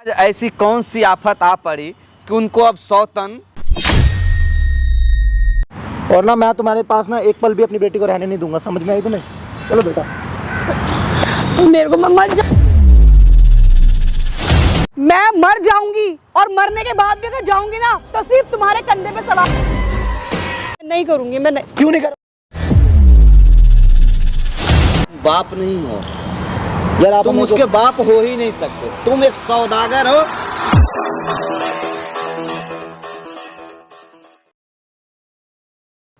ऐसी कौन सी आफत आ पड़ी कि उनको अब 100 टन। और ना मैं तुम्हारे पास ना एक पल भी अपनी बेटी को रहने नहीं दूंगा, समझ में आई तुम्हें? चलो बेटा। मेरे को मैं मर जाऊंगी और मरने के बाद भी अगर जाऊंगी ना तो सिर्फ तुम्हारे कंधे पे सवार नहीं करूंगी। मैं नहीं। क्यों नहीं कर? बाप नहीं हो यार, आप तुम उसके बाप हो ही नहीं सकते। तुम एक सौदागर हो।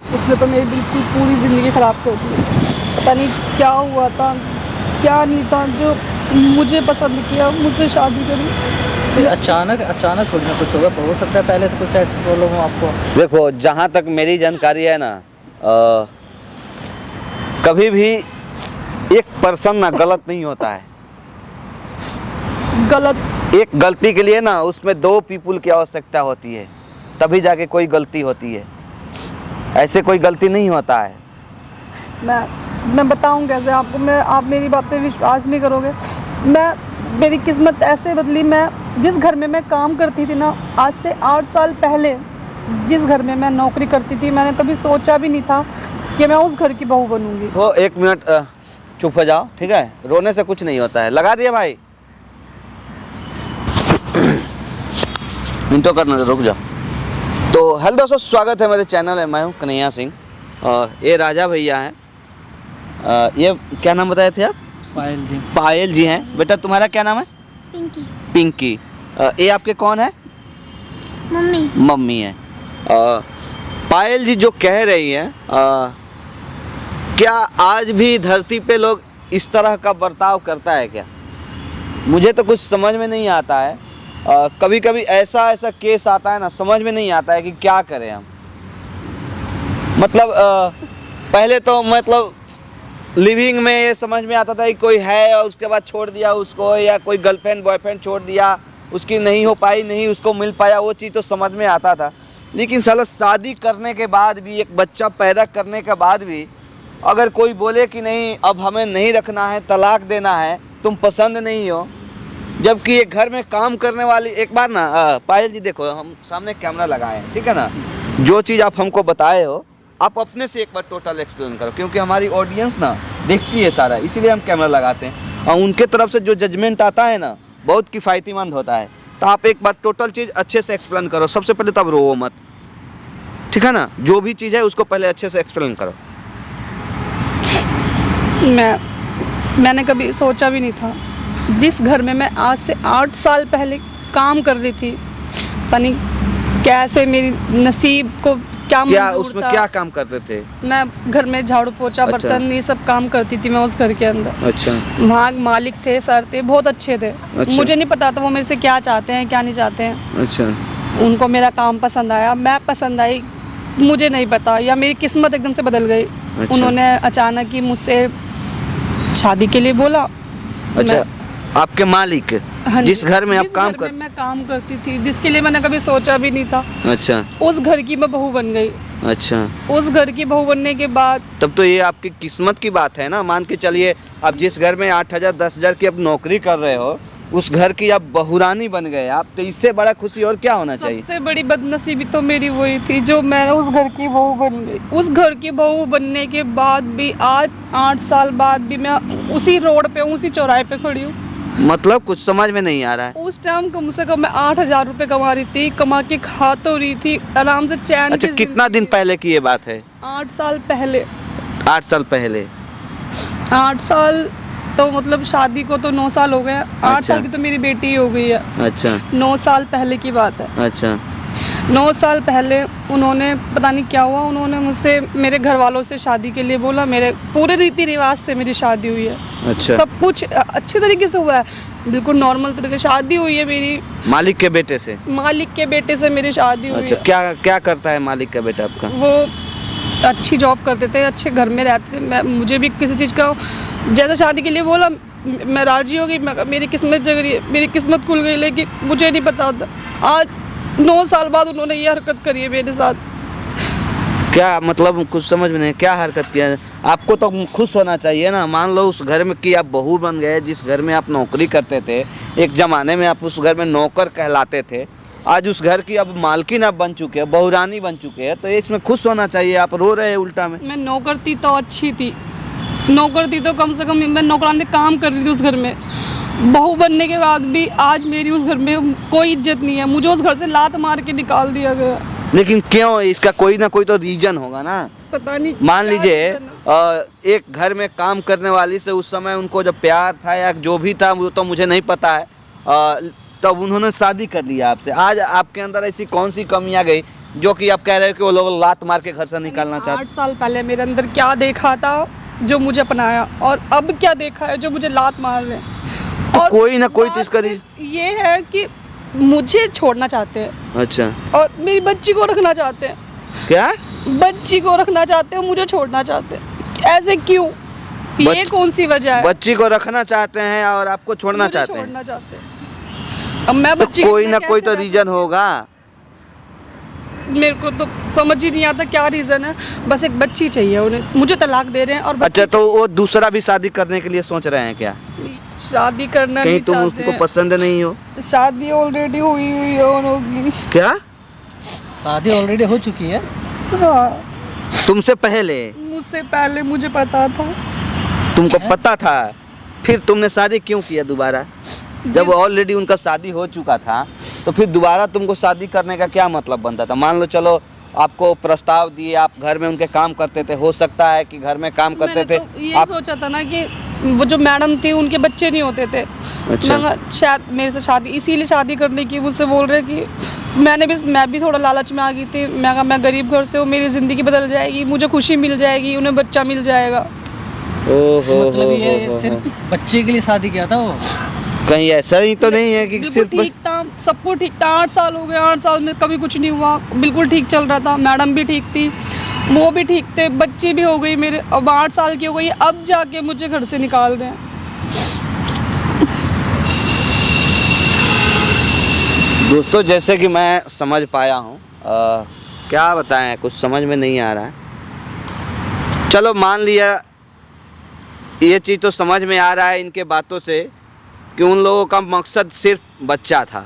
इसलिए तो मेरी बिल्कुल पूरी जिंदगी खराब कर दी। पता नहीं क्या हुआ था, क्या नहीं था जो मुझे पसंद किया, मुझसे शादी करी। तो अचानक थोड़ी ना कुछ होगा, हो सकता है पहले से कुछ ऐसी प्रॉब्लम हो आपको। देखो, जहाँ तक मेरी जानकारी है ना, कभी भी एक पर्सन ना गलत नहीं होता है। गलत एक गलती के लिए ना उसमें 2 पीपुल की आवश्यकता होती है, तभी जाके कोई गलती होती है। ऐसे कोई गलती नहीं होता है। मैं बताऊं कैसे आपको? आप मेरी बातें विश्वास नहीं करोगे। मेरी किस्मत ऐसे बदली। मैं जिस घर में मैं काम करती थी ना, आज से 8 साल पहले जिस घर में मैं नौकरी करती थी, मैंने कभी सोचा भी नहीं था कि मैं उस घर की बहू बनूंगी। वो 1 मिनट चुप हो जाओ, ठीक है? रोने से कुछ नहीं होता है। लगा दिया भाई। मिनटों करना, रुक जाओ। तो हेलो दोस्तों, स्वागत है मेरे चैनल है। मैं हूँ कन्हैया सिंह और ये राजा भैया हैं। ये क्या नाम बताए थे आप? पायल जी हैं। बेटा तुम्हारा क्या नाम है? पिंकी। ये आपके कौन है? मम्मी है। पायल जी जो कह रही हैं, क्या आज भी धरती पे लोग इस तरह का बर्ताव करता है क्या? मुझे तो कुछ समझ में नहीं आता है। कभी कभी ऐसा केस आता है ना, समझ में नहीं आता है कि क्या करें हम। मतलब पहले तो मतलब लिविंग में ये समझ में आता था कि कोई है और उसके बाद छोड़ दिया उसको, या कोई गर्लफ्रेंड बॉयफ्रेंड छोड़ दिया, उसकी नहीं हो पाई, नहीं उसको मिल पाया, वो चीज़ तो समझ में आता था। लेकिन साला शादी करने के बाद भी, एक बच्चा पैदा करने के बाद भी अगर कोई बोले कि नहीं अब हमें नहीं रखना है, तलाक देना है, तुम पसंद नहीं हो, जबकि एक घर में काम करने वाली। एक बार ना पायल जी देखो, हम सामने कैमरा लगाए हैं, ठीक है ना? जो चीज़ आप हमको बताए हो, आप अपने से एक बार टोटल एक्सप्लेन करो, क्योंकि हमारी ऑडियंस ना देखती है सारा, इसीलिए हम कैमरा लगाते हैं। और उनके तरफ से जो जजमेंट आता है ना, बहुत किफ़ायतीमंद होता है। तो आप एक बार टोटल चीज़ अच्छे से एक्सप्लेन करो। सबसे पहले तब रो मत, ठीक है ना? जो भी चीज़ है उसको पहले अच्छे से एक्सप्लेन करो। मैंने कभी सोचा भी नहीं था। जिस घर में मैं आज से 8 साल पहले काम कर रही थी, पता नहीं कैसे मेरी नसीब को क्या उसमें क्या काम करते थे? मैं घर में झाड़ू पोछा, बर्तन, ये सब काम करती थी मैं उस घर के अंदर। अच्छा। वहाँ मालिक थे, सर थे, बहुत अच्छे थे। अच्छा। मुझे नहीं पता था वो मेरे से क्या चाहते हैं, क्या नहीं चाहते हैं। अच्छा। उनको मेरा काम पसंद आया, मैं पसंद आई, मुझे नहीं पता, या मेरी किस्मत एकदम से बदल गई। अच्छा। उन्होंने अचानक ही मुझसे शादी के लिए बोला। अच्छा, आपके मालिक? हाँ, जिस घर में आप काम मैं काम करती थी, जिसके लिए मैंने कभी सोचा भी नहीं था। अच्छा। उस घर की मैं बहू बन गई। अच्छा। उस घर की बहू बनने के बाद तब तो ये आपकी किस्मत की बात है ना। मान के चलिए, आप जिस घर में 8,000 10,000 की आप नौकरी कर रहे हो, उस घर की आप बहुरानी बन गए आप, तो इससे बड़ा खुशी और क्या होना चाहिए? सबसे बड़ी बदनसीबी तो मेरी वही थी जो मैं उस घर की बहू बन गई। उस घर की बहू बनने के बाद भी, आज 8 साल बाद भी मैं उसी रोड पे, उसी चौराहे पे खड़ी हूँ। मतलब कुछ समझ में नहीं आ रहा है। उस टाइम कम से कम मैं 8,000 रुपए कमा रही थी, कमा के खा तो रही थी आराम से, चैन। अच्छा, कितना दिन पहले की ये बात है? 8 साल पहले। 8 साल पहले? 8 साल तो मतलब शादी को तो 9 साल हो गए। 8 साल की तो मेरी बेटी हो गई है। अच्छा। 9 साल पहले की बात है। अच्छा। 9 साल पहले उन्होंने, पता नहीं क्या हुआ, उन्होंने मुझसे, मेरे घर वालों से शादी के लिए बोला। मेरे पूरे रीति रिवाज से मेरी शादी हुई है। अच्छा। सब कुछ अच्छे तरीके से हुआ है, बिल्कुल नॉर्मल तरीके से शादी हुई है मेरी। मालिक के बेटे से? मालिक के बेटे से मेरी शादी हुई है। क्या करता है मालिक का बेटा आपका? वो अच्छी जॉब करते थे, अच्छे घर में रहते थे। मुझे भी किसी चीज़ का, जैसे शादी के लिए बोला, मैं राजी हो गई। मेरी किस्मत जग रही है, मेरी किस्मत खुल गई। लेकिन मुझे नहीं पता था, आज 9 साल बाद उन्होंने ये हरकत करी है मेरे साथ। क्या मतलब कुछ समझ में नहीं, क्या हरकत किया? आपको तो खुश होना चाहिए ना। मान लो उस घर में कि आप बहू बन गए, जिस घर में आप नौकरी करते थे, एक ज़माने में आप उस घर में नौकर कहलाते थे, आज उस घर की अब मालकिन आप बन चुके हैं, बहुरानी बन चुके हैं, तो इसमें खुश होना चाहिए। आप रो रहे हैं उल्टा में। मैं नौकर थी तो अच्छी थी, नौकर थी तो कम से कम मैं नौकरानी काम कर रही थी उस घर में। बहू बनने के बाद भी आज मेरी उस घर में कोई इज्जत नहीं है, मुझे उस घर से लात मार के निकाल दिया गया। लेकिन क्यों? इसका कोई ना कोई तो रीजन होगा ना। पता नहीं। मान लीजिए एक घर में काम करने वाली से उस समय उनको जब प्यार था या जो भी था वो तो मुझे नहीं पता है, तब उन्होंने शादी कर लिया आपसे। आज आपके अंदर ऐसी कौन सी कमी आ गई जो कि आप कह रहे हो कि वो लोग लात मार के घर से निकालना चाहते? 8 साल पहले मेरे अंदर क्या देखा था जो मुझे अपनाया, और अब क्या देखा है जो मुझे लात मार रहे हैं। और कोई ना कोई तो इसका ये है कि मुझे छोड़ना चाहते हैं। अच्छा। और मेरी बच्ची को रखना चाहते हैं। क्या? बच्ची को रखना चाहते हैं, मुझे छोड़ना चाहते हैं। ऐसे क्यों? ये कौन सी वजह है? बच्ची को रखना चाहते हैं और आपको छोड़ना चाहते हैं। छोड़ना चाहते हैं। अब मैं बच्ची तो कोई ना कोई तो रीजन होगा। मेरे को तो समझ ही नहीं आता क्या रीजन है। बस एक बच्ची चाहिए उन्हें, मुझे तलाक दे रहे हैं। और अच्छा, तो वो दूसरा भी शादी करने के लिए सोच रहे हैं क्या? शादी करना कहीं नहीं तुम चाहते उसको हैं। पसंद नहीं हो? शादी ऑलरेडी हुई है और होगी। क्या? शादी ऑलरेडी हो चुकी है? हाँ, तुमसे पहले? मुझसे पहले मुझे पता था। तुमको पता था, फिर तुमने शादी क्यों किया दोबारा? जब ऑलरेडी उनका शादी हो चुका था तो फिर दोबारा तुमको शादी करने का क्या मतलब बनता था? मान लो चलो आपको प्रस्ताव दिए, आप घर में उनके काम करते थे, हो सकता है कि घर में काम करते मैंने थे तो ये आप। सोचा था ना कि वो जो मैडम थी उनके बच्चे नहीं होते थे। अच्छा। मैं शायद मेरे से शादी इसीलिए शादी करने की मुझसे बोल रहे कि मैं भी थोड़ा लालच में आ गई थी। मैं कहा मैं गरीब घर से हूँ, मेरी ज़िंदगी बदल जाएगी, मुझे खुशी मिल जाएगी, उन्हें बच्चा मिल जाएगा। ओहो, मतलब ये सिर्फ बच्चे के लिए शादी किया था वो? कहीं ऐसा ही तो नहीं है कि बिल्कुल सिर्फ ठीक था, सब कुछ ठीक था। 8 साल हो गए, 8 साल में कभी कुछ नहीं हुआ, बिल्कुल ठीक चल रहा था। मैडम भी ठीक थी, वो भी ठीक थे, बच्ची भी हो गई मेरे, अब 8 साल की हो गई, अब जाके मुझे घर से निकाल रहे हैं। दोस्तों, जैसे कि मैं समझ पाया हूँ, क्या बताएं, कुछ समझ में नहीं आ रहा है। चलो मान लिया ये चीज़ तो समझ में आ रहा है इनके बातों से कि उन लोगों का मकसद सिर्फ बच्चा था।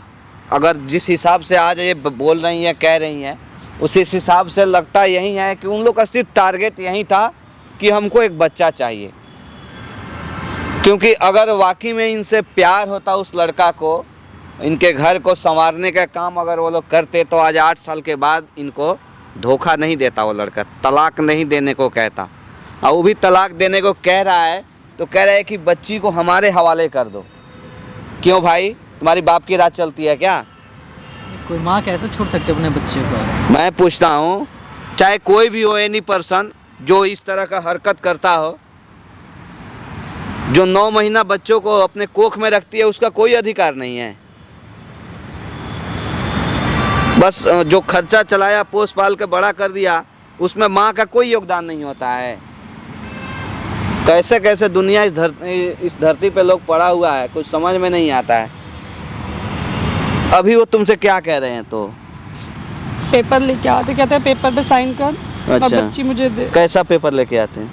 अगर जिस हिसाब से आज ये बोल रही हैं, कह रही हैं, उसी हिसाब से लगता यही है कि उन लोग का सिर्फ टारगेट यही था कि हमको एक बच्चा चाहिए। क्योंकि अगर वाकई में इनसे प्यार होता उस लड़का को, इनके घर को संवारने का काम अगर वो लोग करते, तो आज 8 साल के बाद इनको धोखा नहीं देता वो लड़का, तलाक नहीं देने को कहता। और वो भी तलाक देने को कह रहा है तो कह रहा है कि बच्ची को हमारे हवाले कर दो। क्यों भाई, तुम्हारी बाप की राज चलती है क्या? कोई माँ कैसे छोड़ सकती है अपने बच्चे को? मैं पूछता हूँ, चाहे कोई भी हो, एनी पर्सन जो इस तरह का हरकत करता हो, जो 9 महीना बच्चों को अपने कोख में रखती है, उसका कोई अधिकार नहीं है। बस जो खर्चा चलाया, पोस पाल के बड़ा कर दिया, उसमें माँ का कोई योगदान नहीं होता है। कैसे कैसे दुनिया इस धरती पे लोग पड़ा हुआ है, कुछ समझ में नहीं आता है। अभी वो तुमसे क्या कह रहे हैं? तो पेपर लेके आते, कहते हैं पेपर पे साइन कर और अच्छा। बच्ची मुझे दे। कैसा पेपर लेके आते हैं?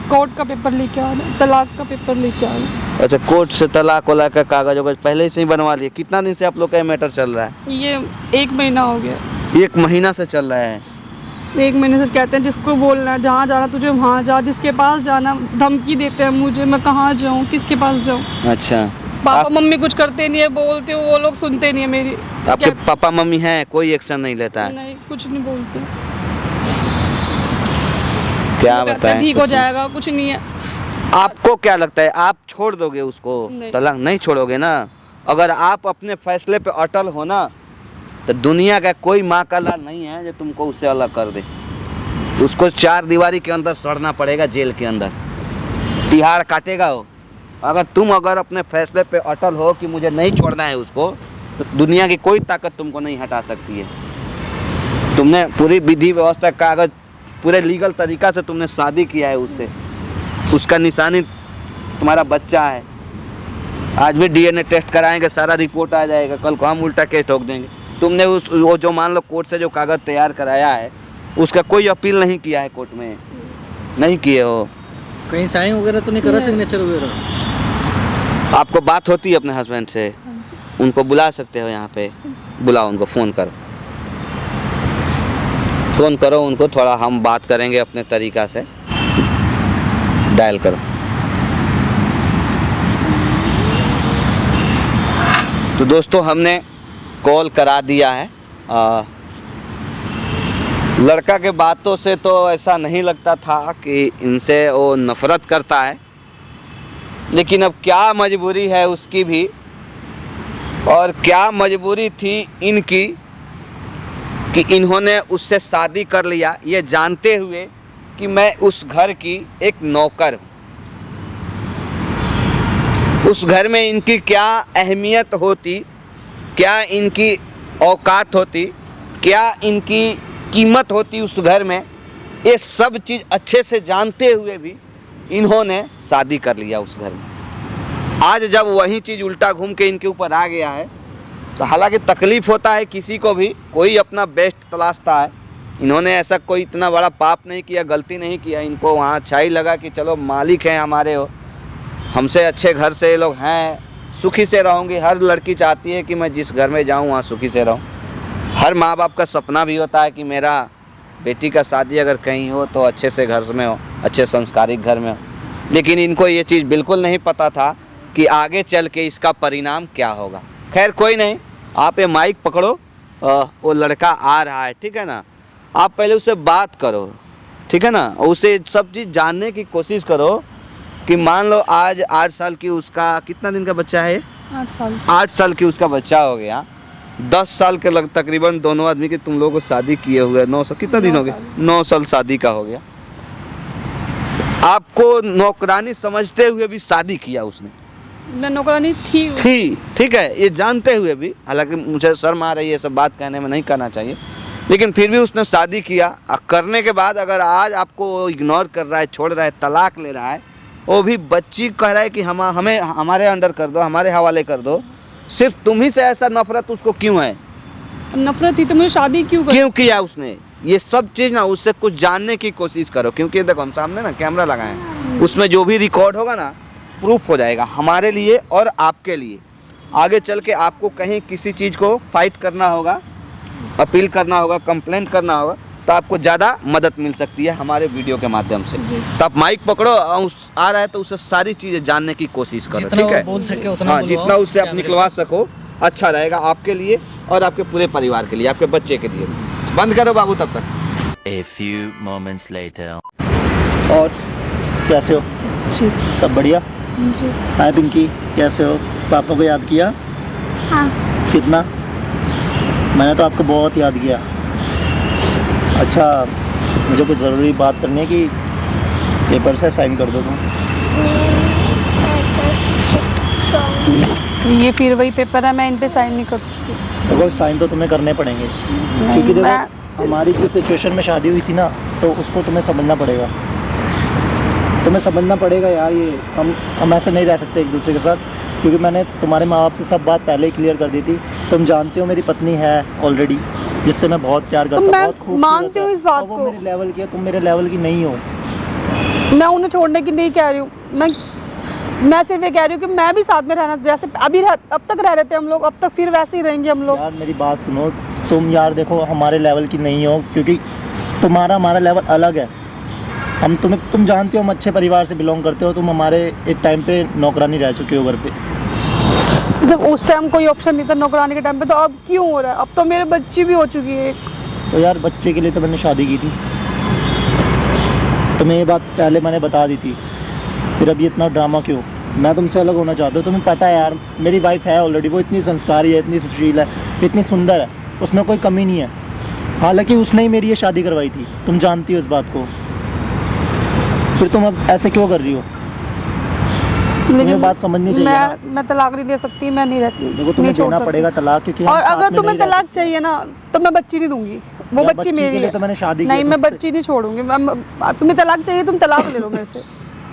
कोर्ट का पेपर लेके आ रहे, तलाक का पेपर लेके आ रहे। अच्छा, कोर्ट से तलाक वाला का कागज वगज पहले से ही बनवा लिए? कितना दिन से आप लोग का ये मैटर चल रहा है? ये 1 महीना हो गया। 1 महीना से चल रहा है? 1 महीने से कहते हैं जिसको बोलना है, जहाँ जाना तुझे वहाँ जा, जिसके पास जाना, धमकी देते हैं मुझे, मैं कहाँ जाऊँ, किसके पास जाऊँ। अच्छा। पापा मम्मी कुछ करते नहीं है, बोलते हो, वो लोग सुनते नहीं है मेरी। आपके पापा मम्मी हैं, कोई एक्शन नहीं लेता है? नहीं, कुछ नहीं बोलते। क्या बताएं? ठीक हो जाएगा, कुछ नहीं है। आपको क्या लगता है, आप छोड़ दोगे उसको? नहीं। तलाक नहीं छोड़ोगे ना? अगर आप अपने फैसले पे अटल हो ना, तो दुनिया का कोई माँ का लाल नहीं है जो तुमको उससे अलग कर दे। उसको 4 दीवारी के अंदर सड़ना पड़ेगा, जेल के अंदर तिहाड़ काटेगा वो। अगर अपने फैसले पे अटल हो कि मुझे नहीं छोड़ना है उसको, तो दुनिया की कोई ताकत तुमको नहीं हटा सकती है। तुमने पूरी विधि व्यवस्था, कागज, पूरे लीगल तरीका से तुमने शादी किया है उससे, उसका निशानी तुम्हारा बच्चा है। आज भी DNA टेस्ट कराएंगे, सारा रिपोर्ट आ जाएगा, कल को हम उल्टा केस ठोक देंगे। तुमने वो जो मान लो कोर्ट से जो कागज़ तैयार कराया है, उसका कोई अपील नहीं किया है कोर्ट में? नहीं किए हो? कहीं साइन वगैरह तो नहीं करा, सिग्नेचर वगैरह? आपको बात होती है अपने हस्बैंड से? उनको बुला सकते हो यहाँ पे? बुलाओ उनको, फ़ोन करो, फ़ोन करो उनको, थोड़ा हम बात करेंगे अपने तरीक़ा से। डायल करो। तो दोस्तों हमने कॉल करा दिया है। लड़का के बातों से तो ऐसा नहीं लगता था कि इनसे वो नफ़रत करता है, लेकिन अब क्या मजबूरी है उसकी भी, और क्या मजबूरी थी इनकी कि इन्होंने उससे शादी कर लिया, ये जानते हुए कि मैं उस घर की एक नौकर हूँ। उस घर में इनकी क्या अहमियत होती, क्या इनकी औकात होती, क्या इनकी कीमत होती उस घर में, ये सब चीज़ अच्छे से जानते हुए भी इन्होंने शादी कर लिया उस घर में। आज जब वही चीज़ उल्टा घूम के इनके ऊपर आ गया है, तो हालांकि तकलीफ़ होता है किसी को भी, कोई अपना बेस्ट तलाशता है। इन्होंने ऐसा कोई इतना बड़ा पाप नहीं किया, गलती नहीं किया। इनको वहाँ अच्छा ही लगा कि चलो मालिक हैं हमारे, हो हमसे अच्छे घर से ये लोग हैं, सुखी से रहूँगी। हर लड़की चाहती है कि मैं जिस घर में जाऊँ वहाँ सुखी से रहूँ। हर माँ बाप का सपना भी होता है कि मेरा बेटी का शादी अगर कहीं हो तो अच्छे से घर में हो, अच्छे संस्कारिक घर में हो। लेकिन इनको ये चीज़ बिल्कुल नहीं पता था कि आगे चल के इसका परिणाम क्या होगा। खैर कोई नहीं, आप ये माइक पकड़ो, वो लड़का आ रहा है, ठीक है ना। आप पहले उससे बात करो, ठीक है ना, उसे सब चीज़ जानने की कोशिश करो कि मान लो आज 8 साल की उसका, कितना दिन का बच्चा है? 8 साल की उसका बच्चा हो गया। 10 साल के लग तकरीबन दोनों आदमी की तुम लोगों को शादी किए हुए 9 साल, कितना दिन हो गया? 9 साल शादी का हो गया। आपको नौकरानी समझते हुए भी शादी किया उसने। मैं नौकरानी थी, ठीक है, ये जानते हुए भी, हालांकि मुझे शर्म आ रही है ये सब बात कहने में, नहीं करना चाहिए, लेकिन फिर भी उसने शादी किया। करने के बाद अगर आज आपको इग्नोर कर रहा है, छोड़ रहा है, तलाक ले रहा है, वो भी बच्ची कह रहा है कि हमें हमारे अंडर कर दो, हमारे हवाले कर दो, सिर्फ तुम ही से ऐसा नफरत उसको क्यों है? नफरत थी तो मुझे शादी क्यों किया उसने? ये सब चीज़ ना उससे कुछ जानने की कोशिश करो, क्योंकि देखो हम सामने ना कैमरा लगाए हैं, उसमें जो भी रिकॉर्ड होगा ना प्रूफ हो जाएगा हमारे लिए और आपके लिए। आगे चल के आपको कहीं किसी चीज़ को फाइट करना होगा, अपील करना होगा, कंप्लेंट करना होगा, तो आपको ज़्यादा मदद मिल सकती है हमारे वीडियो के माध्यम से। तो आप माइक पकड़ो, आ रहा है तो उसे सारी चीज़ें जानने की कोशिश करो, ठीक है? बोल सके उतना हाँ, जितना उससे आप निकलवा सको अच्छा रहेगा आपके लिए और आपके पूरे परिवार के लिए, आपके बच्चे के लिए। बंद करो बाबू तब तक। A few moments later. और कैसे हो? सब बढ़िया? जी। हाय पिंकी, कैसे हो? पापा को याद किया? हाँ। कितना? मैंने तो आपको बहुत याद किया। अच्छा, मुझे कुछ ज़रूरी बात करनी है कि पेपर से साइन कर दो तुम। ये फिर वही पेपर है, मैं इन पे साइन नहीं कर सकती। देखो साइन तो तुम्हें करने पड़ेंगे, क्योंकि देखो हमारी जिस सिचुएशन में शादी हुई थी ना, तो उसको तुम्हें समझना पड़ेगा। तुम्हें समझना पड़ेगा यार, ये हम ऐसे नहीं रह सकते एक दूसरे के साथ, क्योंकि मैंने तुम्हारे माँ बाप से सब बात पहले ही क्लियर कर दी थी। तुम जानते हो मेरी पत्नी है ऑलरेडी, जिससे मैं बहुत प्यार करता हूँ, बहुत खूबसूरत मानती हूँ इस बात को। को। मेरे लेवल की है, तुम मेरे लेवल की नहीं हो। मैं उन्हें छोड़ने की नहीं कह रही हूँ, मैं सिर्फ ये कह रही हूँ कि मैं भी साथ में रहना, जैसे अब तक रह रहे थे हम लोग, अब तक फिर वैसे ही रहेंगे हम लोग। यार मेरी बात सुनो, तुम यार देखो हमारे लेवल की नहीं हो, क्योंकि हमारा लेवल अलग है। तुम जानते हो हम अच्छे परिवार से बिलोंग करते हो। तुम हमारे एक टाइम पे नौकरानी रह चुके हो घर पे। जब उस टाइम कोई ऑप्शन नहीं था नौकरानी के टाइम पे, तो अब क्यों हो रहा है? अब तो मेरे बच्ची भी हो चुकी है। तो यार बच्चे के लिए तो मैंने शादी की थी, तुम्हें ये बात पहले मैंने बता दी थी, फिर अब ये इतना ड्रामा क्यों? मैं तुमसे अलग होना चाहता हूँ। तुम्हें पता है यार, मेरी वाइफ है ऑलरेडी, वो इतनी संस्कारी है, इतनी सुशील है, इतनी सुंदर है, उसमें कोई कमी नहीं है। हालांकि उसने ही मेरी ये शादी करवाई थी, तुम जानती हो इस बात को। फिर तुम अब ऐसे क्यों कर रही हो? तुम्हें बात समझनी चाहिए ना। मैं तलाक नहीं दे सकती, मैं नहीं रहती। देखो तुम्हें देना पड़ेगा तलाक, क्योंकि और अगर तुम्हें तलाक चाहिए ना, तो मैं बच्ची नहीं दूंगी, वो बच्ची मेरी है। तो मैंने शादी नहीं, मैं बच्ची नहीं छोड़ूंगी। तुम्हें तलाक चाहिए, तुम तलाक ले लो मेरे से।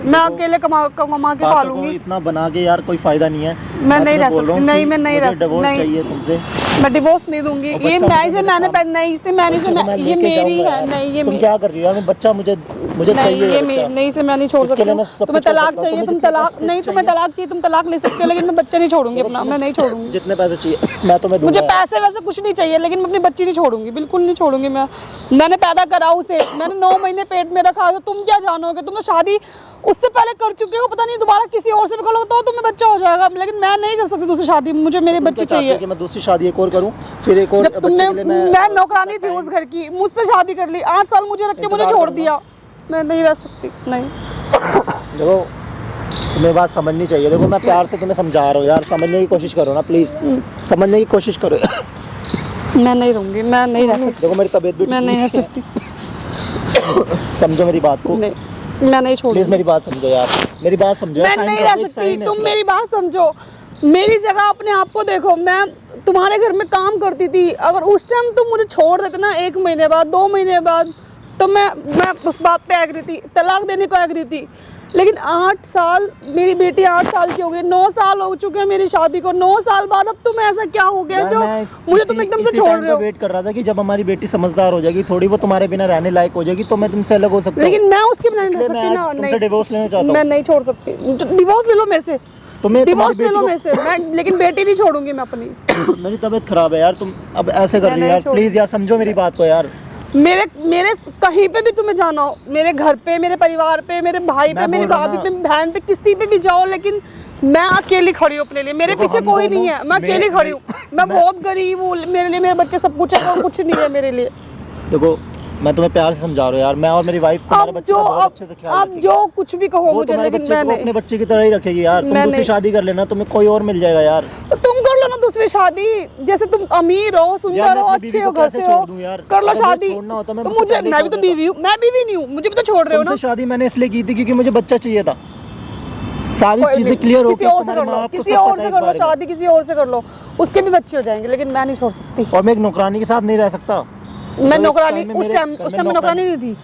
मैं अकेले कमा के खा बातों को लूंगी। इतना बना के यार कोई फायदा नहीं है। मैं नहीं रह बोल रहा सकती, हूँ नहीं कि मैं नहीं मुझे रह सकती, डिवोर्स नहीं चाहिए तुमसे। मैं डिवोर्स नहीं दूंगी। और ये बच्चा मैं मुझे से मैंने मेरे नहीं से मैंने से बच्चे को मैं मैं ये लेके मेरी जाऊंगा है, यार। नहीं ये तुम क्या कर रही हो यार? बच्चा मुझे नहीं चाहिए ये बच्चा। नहीं से मैं नहीं छोड़ इसके सकती लिए मैं हूँ। सब तुम्हें कुछ छोड़ तलाक सकता हूँ। चाहिए, तुम्हें तुम जितने तलाक पैसे नहीं, तुम्हें तलाक चाहिए, तुम तलाक ले सकते हो, लेकिन मैं बच्चे नहीं छोड़ूंगी अपना, मैं नहीं छोड़ूंगी। जितने पैसे चाहिए मैं तुम्हें दूंगा मुझे यार। पैसे वैसे कुछ नहीं चाहिए, लेकिन मैं अपनी बच्ची नहीं छोड़ूंगी, बिल्कुल नहीं छोड़ूंगी मैं। मैंने पैदा करा उसे, मैंने 9 महीने पेट में रखा, तो तुम क्या जानोगे? तुम तो शादी उससे पहले कर चुके हो, पता नहीं दोबारा किसी और से भी करो तो तुम्हें बच्चा हो जाएगा, लेकिन मैं नहीं कर सकती दूसरी शादी। मुझे मेरी तुम बच्ची क्या चाहती हो चाहिए। कि मैं दूसरी शादी एक और करूं, फिर एक और जब बच्चे तुमने के लिए मैं नौकरानी थी उस घर की, मुझसे शादी कर ली, 8 साल मुझे रख के मुझे इंतजार छोड़ करूंगा। दिया। मैं नहीं रह सकती, नहीं। देखो तुम्हें बात समझनी चाहिए। देखो मैं प्यार से तुम्हें समझा रहा हूँ यार, समझने की कोशिश करो ना प्लीज, समझने की कोशिश करो। मैं नहीं रहूंगी, मैं नहीं रह सकती, देखो मेरी तबीयत भी मैं नहीं रह सकती, समझो मेरी बात को, नहीं, मैं नहीं छोड़ूंगी। प्लीज मेरी बात समझो यार, मेरी बात समझो। मैं नहीं रह सकती, तुम मेरी बात समझो। मेरी जगह अपने आप को देखो, मैं तुम्हारे घर में काम करती थी, अगर उस टाइम तुम मुझे छोड़ देते ना 1 महीने बाद, 2 महीने बाद, तो मैं उस बात पे एग्री थी, तलाक देने को एग्री थी। लेकिन 8 साल, मेरी बेटी 8 साल की हो गई, 9 साल हो चुके हैं मेरी शादी को, 9 साल बाद अब तुम ऐसा क्या हो गया जो मुझे तुम एकदम से छोड़ रहे हो? वेट कर रहा था कि जब हमारी बेटी समझदार हो जाएगी, थोड़ी वो तुम्हारे बिना रहने लायक हो जाएगी, तो मैं तुमसे अलग हो सकता हूँ। लेकिन मैं उसके बिना नहीं रह सकती ना, तुमसे डिवोर्स लेना चाहता हूँ। मैं नहीं छोड़ सकती, डिवोर्स ले लो मेरे से, तुम्हें डिवोर्स ले लो मेरे से, मैं लेकिन बेटी नहीं छोड़ूंगी मैं अपनी। मेरी तबीयत खराब है यार, तुम अब ऐसे कर रही हो यार, प्लीज यार समझो मेरी बात को यार। मेरे कहीं पे भी तुम्हें जाना हो, मेरे घर पे, मेरे परिवार पे, मेरे भाई पे, मेरी भाभी पे, बहन पे, किसी पे भी जाओ, लेकिन मैं अकेली खड़ी हूँ अपने लिए, मेरे पीछे कोई नहीं है, मैं अकेली खड़ी हूँ। मैं बहुत गरीब हूँ, मेरे लिए मेरे बच्चे सब कुछ है, और कुछ नहीं है मेरे लिए। देखो मैं तुम्हें प्यार से समझा रहा हूँ यार, मैं और मेरी वाइफ तुम्हारे बच्चे का बहुत अच्छे से ख्याल अब रखेगी। जो कुछ भी कहो वो मुझे, तुम्हारे लेकिन बच्चे मैं को अपने नहीं। बच्चे की तरह ही रखेगी यार। तुम दूसरी शादी कर लेना, तुम्हें कोई और मिल जाएगा यार। तुम कर लो ना दूसरी शादी, जैसे तुम अमीर हो, सुंदर हो, अच्छे हो, घर से हो, कर लो शादी। तो मुझे, मैं भी तो बीवी हूँ, मैं बीवी नहीं हूँ, मुझे भी तो छोड़ रहे हो ना। शादी मैंने इसलिए की थी क्योंकि मुझे बच्चा चाहिए था। सारी चीजें क्लियर हो किसी और से कर लो, किसी और से कर लो शादी, किसी और से कर लो, उसके भी बच्चे हो जाएंगे, लेकिन मैं नहीं छोड़ सकती। और मैं एक नौकरानी के साथ नहीं रह सकता। मैं नौकरानी उस टाइम में नौकरानी नहीं थी।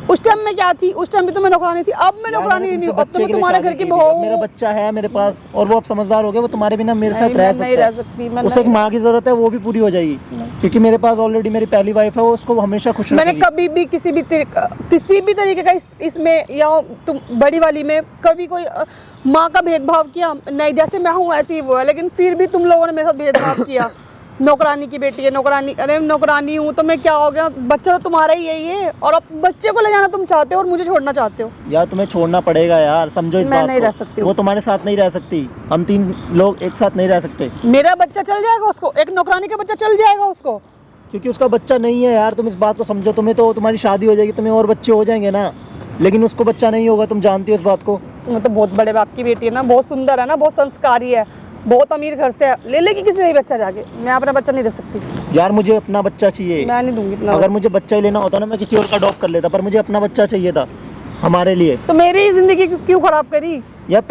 उस टाइम में क्या थी? उस टाइम भी तो मैं नौकरानी थी, अब मैं नौकरानी नहीं हूँ, अब तो मैं तुम्हारे घर की बहू हूँ। मेरा बच्चा है मेरे पास, और वो अब समझदार हो गया, वो तुम्हारे बिना मेरे साथ रह सकता है। उसे एक माँ की जरूरत है, वो भी पूरी हो जाएगी, क्योंकि मेरे पास ऑलरेडी मेरी पहली वाइफ है, वो उसको हमेशा खुश रखेगी। मैंने कभी भी किसी भी तरीके का इसमें या तुम बड़ी वाली में कभी कोई माँ का भेदभाव किया नहीं? जैसे मैं हूँ ऐसे ही वो है, लेकिन फिर भी तुम लोगों ने मेरे साथ भेदभाव किया। नौकरानी की बेटी है, नौकरानी, अरे नौकरानी हूँ तो मैं क्या हो गया? बच्चा तो तुम्हारा ही यही है, और अब बच्चे को ले जाना तुम चाहते हो और मुझे छोड़ना चाहते हो। यार तुम्हें छोड़ना पड़ेगा यार, समझो इस बात को। मैं नहीं रह सकती हूँ। वो तुम्हारे साथ नहीं रह सकती, हम 3 लोग एक साथ नहीं रह सकते। मेरा बच्चा चल जाएगा उसको, एक नौकरानी का बच्चा चल जाएगा उसको, क्योंकि उसका बच्चा नहीं है यार। तुम इस बात को समझो, तुम्हें तो तुम्हारी शादी हो जाएगी, तुम्हें और बच्चे हो जाएंगे ना, लेकिन उसको बच्चा नहीं होगा, तुम जानती हो इस बात को। वो तो बहुत बड़े बाप की बेटी है ना, बहुत सुंदर है ना, बहुत संस्कारी है, बहुत अमीर घर से है, ले लेगी किसी भी बच्चा जाके। मैं अपना बच्चा नहीं दे सकती यार, मुझे अपना बच्चा चाहिए। मैं नहीं दूंगी अपना। अगर मुझे बच्चा ही लेना होता ना, मैं किसी और का अडॉप्ट कर लेता, पर मुझे अपना बच्चा चाहिए था हमारे लिए। तो मेरी जिंदगी क्यों खराब करी? यार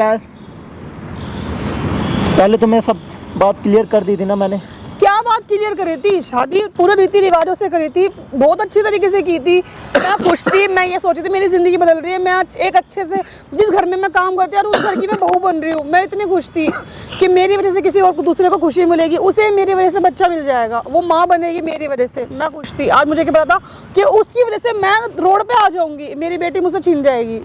पहले तो मैं सब बात क्लियर कर दी थी ना मैंने। क्या बात क्लियर करी थी? शादी पूरे रीति रिवाजों से करी थी, बहुत अच्छी तरीके से की थी, मैं खुश थी। मैं ये सोची थी मेरी जिंदगी बदल रही है, मैं एक अच्छे से जिस घर में मैं काम करती हूँ उस घर की मैं बहू बन रही हूँ। मैं इतनी खुश थी कि मेरी वजह से किसी और को, दूसरे को खुशी मिलेगी, उसे मेरी वजह से बच्चा मिल जाएगा, वो माँ बनेगी मेरी वजह से। मैं खुश थी। आज मुझे क्या पता था कि उसकी वजह से मैं रोड पे आ जाऊंगी, मेरी बेटी मुझसे छीन जाएगी।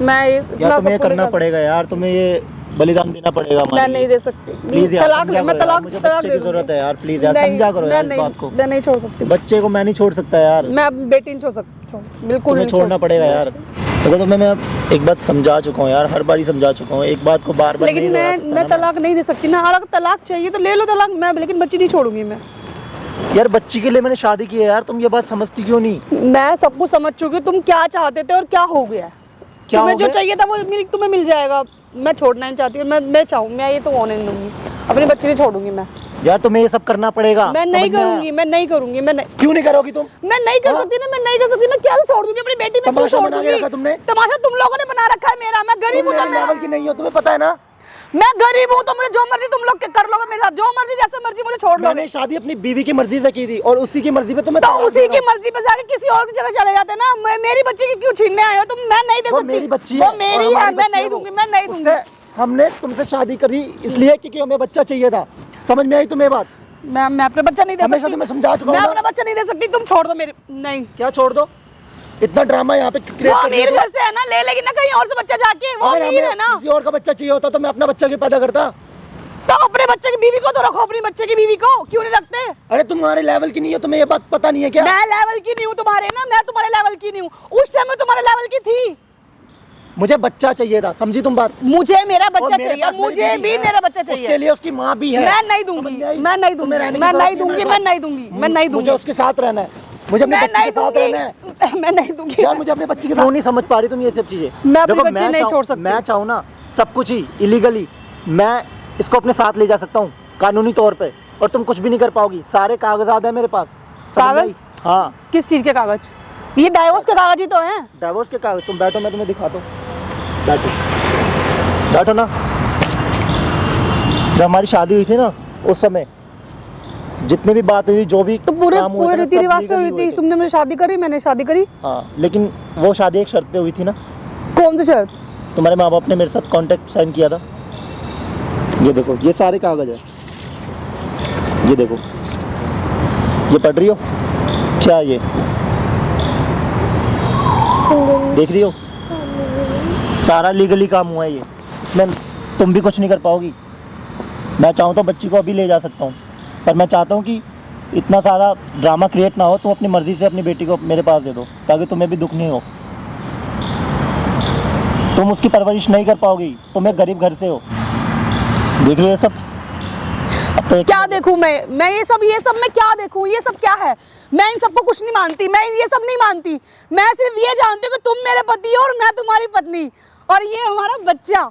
मैं यार तुम्हें करना पड़ेगा यार, तुम्हें ये बलिदान देना पड़ेगा। मैं नहीं दे सकती, प्लीज यार, तलाक ले, मैं तलाक मुझे बच्चे की जरूरत है यार, प्लीज यार समझा करो यार इस बात को। मैं नहीं छोड़ सकती बच्चे को, मैं नहीं छोड़ सकता यार। मैं बेटी नहीं छोड़ सकती, बिल्कुल नहीं छोड़ना पड़ेगा यार। देखो तो मैं एक बात समझा चुका हूँ यार, हर बार ही समझा चुका हूँ, एक बात को बार बार। लेकिन मैं तलाक नहीं दे सकती ना। अगर तलाक चाहिए तो ले लो तलाक, मैं लेकिन बच्ची नहीं छोड़ूंगी मैं। यार बच्ची के लिए मैंने शादी की है यार, तुम ये बात समझती क्यों नहीं? मैं सब कुछ समझ चुकी हूँ, तुम क्या चाहते थे और क्या हो गया। तुम्हें जो चाहिए था वो तुम्हें मिल जाएगा। मैं छोड़ना नहीं चाहती, मैं चाहूँ, मैं ये तो होने नहीं दूंगी, अपनी बच्ची नहीं छोड़ूंगी मैं। यार तुम्हें ये सब करना पड़ेगा। मैं नहीं करूंगी, मैं नहीं करूंगी, मैं नहीं। क्यों नहीं करोगी तुम? मैं नहीं कर सकती ना, मैं नहीं कर सकती। मैं क्या छोड़ दूंगी अपनी बेटी? मैं क्यों छोड़ दूंगी? तुमने तमाशा तुम लोगों ने बना रखा है मेरा। मैं गरीब हूँ, लेवल की नहीं हो, तुम्हें पता है ना। मैं गरीब हूँ तो मुझे जो मर्जी तुम लोग कर लोगे मेरे साथ, जो मर्जी जैसे मर्जी मुझे छोड़ लो। मैंने शादी अपनी बीवी की मर्जी से की थी और उसी की मर्जी पे तुम्हें तो उसी की मर्जी पे जाके किसी और की जगह चले जाते ना। मेरी बच्ची की क्यों छीनने आए हो तुम? मैं नहीं दे सकती। मेरी बच्ची वो है, मेरी है, मैं नहीं दूंगी, मैं नहीं दूंगी। हमने तुमसे शादी करी इसलिए क्योंकि हमें बच्चा चाहिए था। समझ में आई तुम्हें बात? मैं अपना बच्चा नहीं दे सकती। हमेशा तुम्हें समझा चुका हूं मैं ना। अपना बच्चा नहीं दे सकती, तुम छोड़ दो मेरे। नहीं, क्या छोड़ दो? इतना ड्रामा यहाँ पे क्रिएट वो कर अमीर घर से है ना, ले लेगी ना कहीं और से बच्चा जाके, वो अमीर है ना। किसी और का बच्चा चाहिए होता तो मैं अपना बच्चा क्यों पैदा करता? तो अपने बच्चे की बीवी को तो रखो, अपनी बच्चे की बीवी को क्यों नहीं रखते? अरे तुम्हारे लेवल की नहीं है, तुम्हें ये बात पता नहीं है क्या? मैं लेवल की नहीं हूँ तुम्हारे ना, मैं तुम्हारे लेवल की नहीं हूँ। उस टाइम में तुम्हारे लेवल की थी। मुझे बच्चा चाहिए था, समझी तुम बात? मुझे मेरा बच्चा और मेरे चाहिए, पास मुझे मेरी भी बीवी है, मेरा बच्चा चाहिए। उसके लिए उसकी माँ भी है। मैं नहीं दूंगी, मैं नहीं दूंगी, मैं नहीं दूंगी, मैं नहीं दूंगी, मैं नहीं दूंगी। मुझे उसके साथ रहना है, मुझे अपने मैं बच्चे नहीं के साथ रहना है। दूंगी, मैं नहीं दूंगी यार मुझे अपने बच्चे के साथ नहीं समझ पा रही तुम ये सब चीजें। मैं अपने देखो, बच्चे नहीं छोड़ सकती। मैं चाहूँ ना सब कुछ ही इलीगली मैं इसको अपने साथ ले जा सकता हूँ कानूनी तौर पे, और तुम कुछ भी नहीं कर पाओगी। सारे कागजात है मेरे पास। कागज? हाँ। किस चीज के कागज? ये डाइवोर्स के कागज ही तो हैं। डाइवोर्स के कागज? तुम बैठो, मैं तुम्हें दिखाता हूँ। बैठो बैठो ना। जब हमारी शादी हुई थी ना उस समय जितनी भी बात हुई, जो भी तो पूरे काम हुए थे ना, रीति सब रिवाज से legally हुई हुए थी। थे। तुमने मेरी शादी करी, मैंने शादी करी। हाँ, लेकिन वो शादी एक शर्त पे हुई थी ना। कौन सी शर्त? तुम्हारे माँ बाप ने मेरे साथ कॉन्ट्रैक्ट साइन किया था। ये देखो, ये सारे कागज है, ये देखो, ये पढ़ रही हो क्या? ये देख रही हो? सारा लीगली काम हुआ है ये। मैं तुम भी कुछ नहीं कर पाओगी। मैं चाहूँ तो बच्ची को अभी ले जा सकता हूँ, पर मैं चाहता हूँ कि इतना सारा ड्रामा क्रिएट ना हो। तुम अपनी मर्ज़ी से अपनी बेटी को मेरे पास दे दो ताकि तुम्हें भी दुख नहीं हो। तुम उसकी परवरिश नहीं कर पाओगी, तुम एक गरीब घर से हो। देख रहे हो सब? अब तो क्या देखूं मैं ये सब मैं क्या देखूं? ये सब क्या है? मैं इन सबको कुछ नहीं मानती, मैं ये सब नहीं मानती। मैं सिर्फ ये जानती हूँ कि तुम मेरे पति हो और मैं तुम्हारी पत्नी, और ये हमारा बच्चा,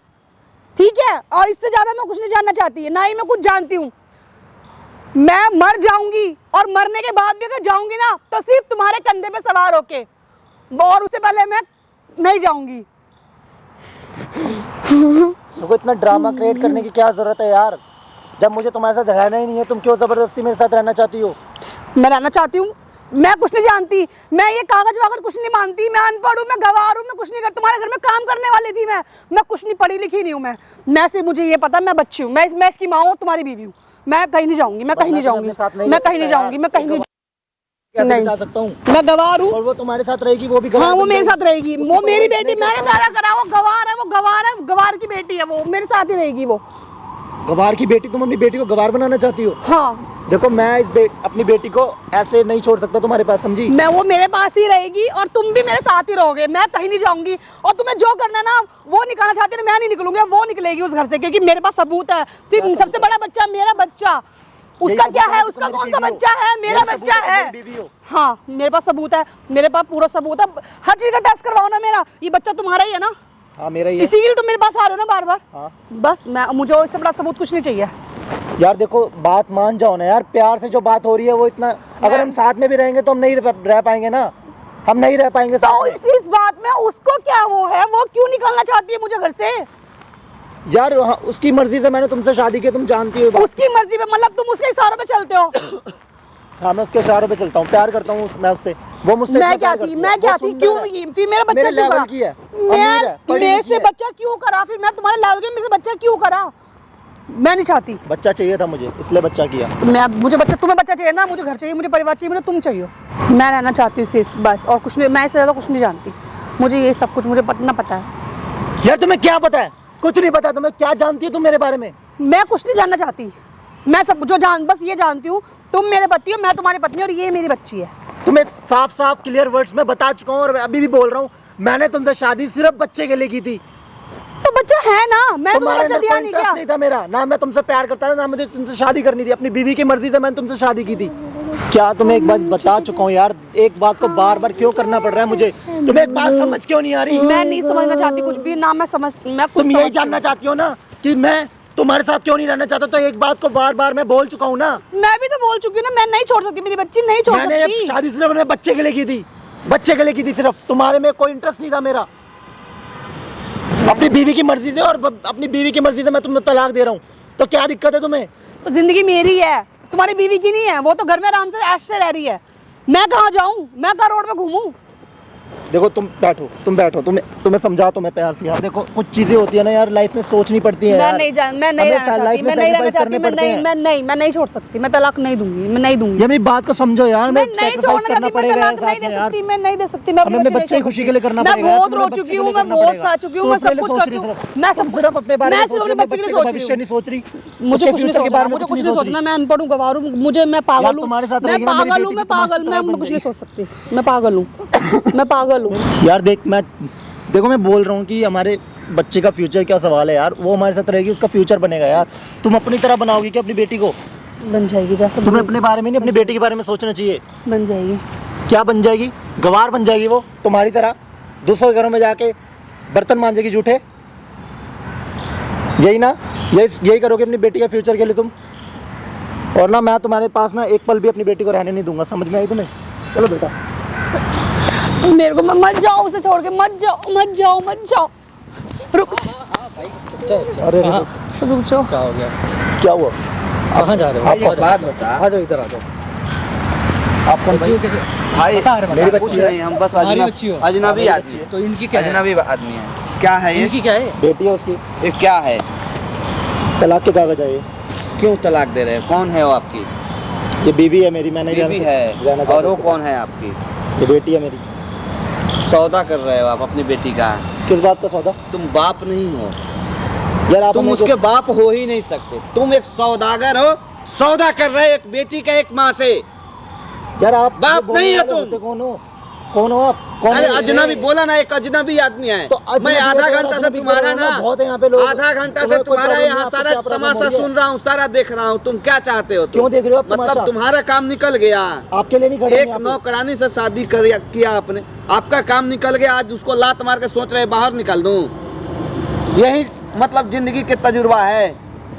ठीक है? और इससे ज्यादा मैं कुछ नहीं जानना चाहती है, ना ही मैं कुछ जानती हूँ। मैं मर जाऊंगी और मरने के बाद भी अगर जाऊंगी ना तो सिर्फ तुम्हारे कंधे पे सवार होके, और उससे पहले मैं नहीं जाऊंगी। तुमको इतना ड्रामा क्रिएट करने की क्या जरूरत है यार? जब मुझे तुम्हारे साथ रहना ही नहीं है, तुम क्यों जबरदस्ती मेरे साथ रहना चाहती हो? मैं रहना चाहती हूँ, मैं कुछ नहीं जानती, मैं ये कागज वागज कुछ नहीं मानती, मैं अनपढ़ हूँ, मैं गवार हूँ, मैं कुछ नहीं कर। तुम्हारे घर में काम करने वाली थी मैं कुछ नहीं पढ़ी लिखी नहीं हूँ। मैं सिर्फ मुझे ये पता मैं बच्ची हूँ, मैं इसकी माँ हूँ, तुम्हारी बीवी हूँ। मैं कहीं नहीं जाऊंगी, मैं कहीं नहीं जाऊंगी, मैं कहीं नहीं जाऊंगी, मैं कहीं नहीं कैसे बता सकता हूँ? मैं गवार हूँ। और वो तुम्हारे साथ रहेगी, वो भी हाँ, गवार वो बन मेरे जाएगी। साथ रहेगी, वो मेरी बेटी, मैंने प्यारा करा, वो गवार है, वो गवार है, गवार की बेटी है, वो मेरे साथ ही रहेगी। वो गवार की बेटी? तुम अपनी बेटी को गवार बनाना चाहती हो? हाँ, देखो, मैं अपनी बेटी को ऐसे नहीं छोड़ सकता तुम्हारे पास, समझी? मैं वो मेरे पास ही रहेगी और तुम भी मेरे साथ ही रहोगे। मैं कहीं नहीं जाऊंगी, और तुम्हें जो करना ना वो निकालना चाहती है, मैं नहीं निकलूंगी, वो निकलेगी उस घर से, क्योंकि मेरे पास सबूत है। सिर्फ सबसे बड़ा बच्चा मेरा बच्चा, उसका क्या है? उसका कौन सा बच्चा है? मेरा बच्चा है। हाँ, मेरे पास सबूत है, मेरे पास पूरा सबूत है। हर चीज का टेस्ट करवाओ ना मेरा। ये बच्चा तुम्हारा ही है ना? हाँ, मेरा ही है। इसीलिए तो मेरे पास आ रहे हो ना बार बार। हाँ। बस मुझे और इससे बड़ा सबूत कुछ नहीं चाहिए। यार देखो, बात मान जाओ ना यार, प्यार से जो बात हो रही है वो इतना, अगर हम साथ में भी रहेंगे तो हम नहीं रह पाएंगे ना, हम नहीं रह पाएंगे साथ तो में। इस बात में उसको क्या वो है? वो क्यों निकलना चाहती है मुझे घर से? यार उसकी मर्जी से मैंने तुमसे शादी की, तुम जानती हो बात। उसकी मर्जी पे मतलब तुम उसके इशारों पे चलते हो? हाँ, मैं उसके इशारों पे चलता हूँ, प्यार करता हूँ मैं उससे, वो मुझसे मैं इतना क्या प्यार थी? करती है। मैं क्या वो थी? सुंदर क्यों है, फिर मेरा बच्चा मेरे क्यों लेवल करा? की है, अमीर है, पढ़ी मेरे लिखी से है। बच्चा क्यों करा? फिर मैं तुम्हारे लेवल के मेरे से बच्चा क्यों करा? मैं नहीं चाहती। बच्चा चाहिए था मुझे, इसलिए बच्चा किया। तो मुझे बच्चा, तुम्हें बच्चा चाहिए ना? मुझे घर चाहिए, मुझे परिवार चाहिए, मुझे तुम चाहिए। मैं रहना चाहती हूँ सिर्फ, बस, और कुछ नहीं। मैं इससे ज्यादा कुछ नहीं जानती। मुझे ये सब कुछ मुझे पता है। यार तुम्हें क्या पता है? कुछ नहीं पता। तुम्हें क्या जानती हो तुम मेरे बारे में? मैं कुछ नहीं जानना चाहती। मैं सब जो बस ये जानती हूँ, तुम मेरे पति हो, मैं तुम्हारी पत्नी, और ये मेरी बच्ची है। तुम्हें साफ साफ क्लियर वर्ड्स में बता चुका हूँ और अभी भी बोल रहा हूँ, मैंने तुमसे शादी सिर्फ बच्चे के लिए की थी। तो बच्चा है ना, मैं तुम्हें बच्चा दिया नहीं क्या? नहीं था मेरा, ना मैं तुमसे प्यार करता था, ना मुझे तुमसे शादी करनी थी। अपनी बीवी की मर्जी से मैंने तुमसे शादी की थी। क्या तुम्हें एक बात बता चुका हूँ यार? एक बात को बार बार क्यों करना पड़ रहा है मुझे? तुम्हें एक बात समझ क्यों नहीं आ रही? मैं नहीं समझना चाहती कुछ भी ना। मैं कुछ तुम यही जानना चाहती हो ना कि मैं तुम्हारे साथ क्यों नहीं रहना चाहता? तो एक बात को बार बार मैं बोल चुका हूँ ना। मैं भी तो बोल चुकी हूँ ना, मैं नहीं छोड़ सकती, मेरी बच्ची नहीं छोड़ मैंने सकती। शादी सिर्फ अपने बच्चे के लिए की थी, बच्चे के लिए की थी सिर्फ। तुम्हारे में कोई इंटरेस्ट नहीं था मेरा। अपनी बीवी की मर्जी से, और अपनी बीवी की मर्जी से मैं तुम्हें तलाक दे रहा हूँ, तो क्या दिक्कत है तुम्हें? तो जिंदगी मेरी है, तुम्हारी बीवी की नहीं है। वो तो घर में आराम से ऐश से रह रही है, मैं कहाँ जाऊँ, मैं कहाँ रोड पे घूमूं? देखो तुम बैठो, तुम्हें समझा तो मैं प्यार से यार। देखो कुछ चीजें होती है ना यार, लाइफ में सोचनी पड़ती है यार। मैं नहीं छोड़ सकती, मैं तलाक नहीं दूंगी, मैं नहीं दूंगी। ये मेरी बात को समझो यार, मैं नहीं सैक्रिफाइस करना पड़ेगा यार साथ में यार। मैं नहीं दे सकती, मैं हमें अपने बच्चे की खुशी के लिए करना पड़ेगा। मैं बहुत रो चुकी हूँ, मैं बहुत सह चुकी हूँ, मैं सब कुछ कर चुकी हूँ। मैं सब सिर्फ अपने बारे में सोच रही हूँ, बच्चे के लिए सोच भविष्य नहीं सोच रही, मुझे कुछ नहीं फ्यूचर के बारे में मुझे कुछ नहीं सोचना। मैं अनपढ़ हूँ, गवार हूँ, मुझे मैं पागल हूँ, तुम्हारे साथ मैं पागल हूँ, मैं कुछ नहीं सोच सकती, मैं पागल हूँ, मैं पागल हूँ यार। देखो मैं बोल रहा हूँ कि हमारे बच्चे का फ्यूचर क्या सवाल है यार, वो हमारे साथ रहेगी, उसका फ्यूचर बनेगा यार। तुम अपनी तरह बनाओगी क्या अपनी बेटी को? बन जाएगी, जैसे तुम्हें अपने बारे में नहीं, अपनी बेटी के बारे में सोचना चाहिए। बन जाएगी। क्या बन जाएगी? गवार बन जाएगी वो तुम्हारी तरह, दूसरों के घरों में जाके बर्तन मांजेगी झूठे, यही ना? यही करोगे अपनी बेटी के फ्यूचर के लिए तुम? और ना मैं तुम्हारे पास ना एक पल भी अपनी बेटी को रहने नहीं दूंगा, समझ में आई तुम्हें? चलो बेटा, मेरे को मत जाओ, उसे छोड़ के मत जाओ, रुक अरे रुक जाओ। क्या हो गया? क्या हुआ? कहाँ जा रहे हो? भाई एक बात बता, आ जाओ इधर आ जाओ। आप कौन सी? भाई मेरी बच्ची है, हम बस हमारी बच्ची हो। अजनबी आदमी है, तो इनकी क्या है? अजनबी आदमी है। क्या है ये? इनकी क्या है? बेटी है उसकी, ये क्या है? तलाक के कागज है ये। क्यों तलाक दे रहे हैं? कौन है वो आपकी? ये बीवी है मेरी, मैं नहीं बीवी है। और वो कौन है आपकी? ये बेटी है मेरी। सौदा कर रहे हो आप अपनी बेटी का? किस बात का सौदा? तुम बाप नहीं हो यार, आप तुम उसके बाप हो ही नहीं सकते। तुम एक सौदागर हो, सौदा कर रहे हो एक बेटी का एक माँ से। यार आप बाप नहीं हो तुम। कौन हो आप? कौन अरे है? अजनबी बोला ना, एक अजनबी आदमी है। तो अजनबी मैं आधा होते हैं, घंटा से अजनबी तुम्हारा करो ना, ना बहुत है यहाँ पे लोग। आधा घंटा से तुम्हें कोई तुम्हारा प्रॉब्लम यहाँ नहीं, सारा आपको क्या तमाशा प्रॉब्लम हो सुन रहा हूँ, सारा देख रहा हूँ। तुम क्या चाहते हो? क्यों देख रहे हो आप मतलब तमाशा? तुम्हारा काम निकल गया। आपके लिए नहीं खड़े एक नौकरानी से शादी किया आपने, आपका काम निकल गया। आज उसको लात मार के सोच रहे बाहर निकाल दूं। यही मतलब जिंदगी के तजुर्बा है।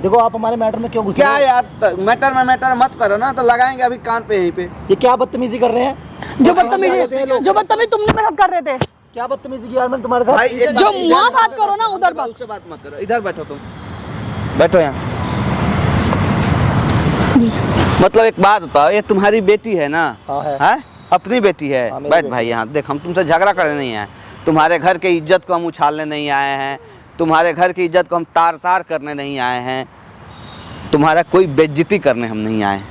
देखो आप हमारे मैटर में क्यों घुसे? क्या यार मैटर में मैटर मत करो ना, तो लगाएंगे अभी कान पे यहीं पे। ये क्या बदतमीजी कर रहे हैं? जो बदतमीजी तुमने मेरे साथ कर रहे थे। क्या बदतमीजी की यार मैंने तुम्हारे साथ? भाई एक जो बात- माँ बात करो ना, उधर बात। उससे बात मत करो, इधर बैठो तुम, बैठो यहाँ। मतलब एक बात बताओ, ये तुम्हारी बेटी है ना? हाँ है। है? अपनी बेटी है? हाँ, मेरी बैठ बेटी। भाई यहाँ देख, हम तुमसे झगड़ा करने नहीं आए। तुम्हारे घर के इज्जत को हम उछालने नहीं आए हैं, तुम्हारे घर की इज्जत को हम तार तार करने नहीं आए हैं, तुम्हारा कोई बेइज्जती करने हम नहीं आए।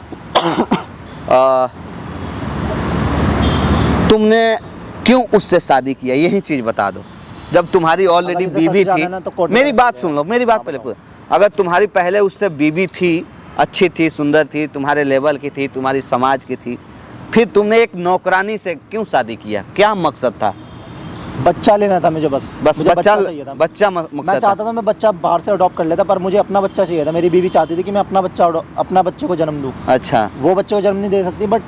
तुमने क्यों उससे शादी किया, यही चीज बता दो। जब तुम्हारी ऑलरेडी अगर इसे बीवी सच जाना थी, ना तो कोर्ट में मेरी बात जाना सुन लो, मेरी बात पहले पूरा। अगर तुम्हारी पहले उससे बीवी थी, अच्छी थी, सुंदर थी, तुम्हारे लेवल की थी, तुम्हारी समाज की थी, फिर तुमने एक नौकरानी से क्यों शादी किया? क्या मकसद था? बच्चा लेना था मुझे, बस मुझे बच्चा चाहिए था। बच्चा मैं मकसद था। चाहता था मैं बच्चा बाहर से अडॉप्ट कर लेता, पर मुझे अपना बच्चा चाहिए था। मेरी बीवी चाहती थी कि मैं अपना बच्चे को जन्म दूं। अच्छा, वो बच्चे को जन्म नहीं दे सकती, बट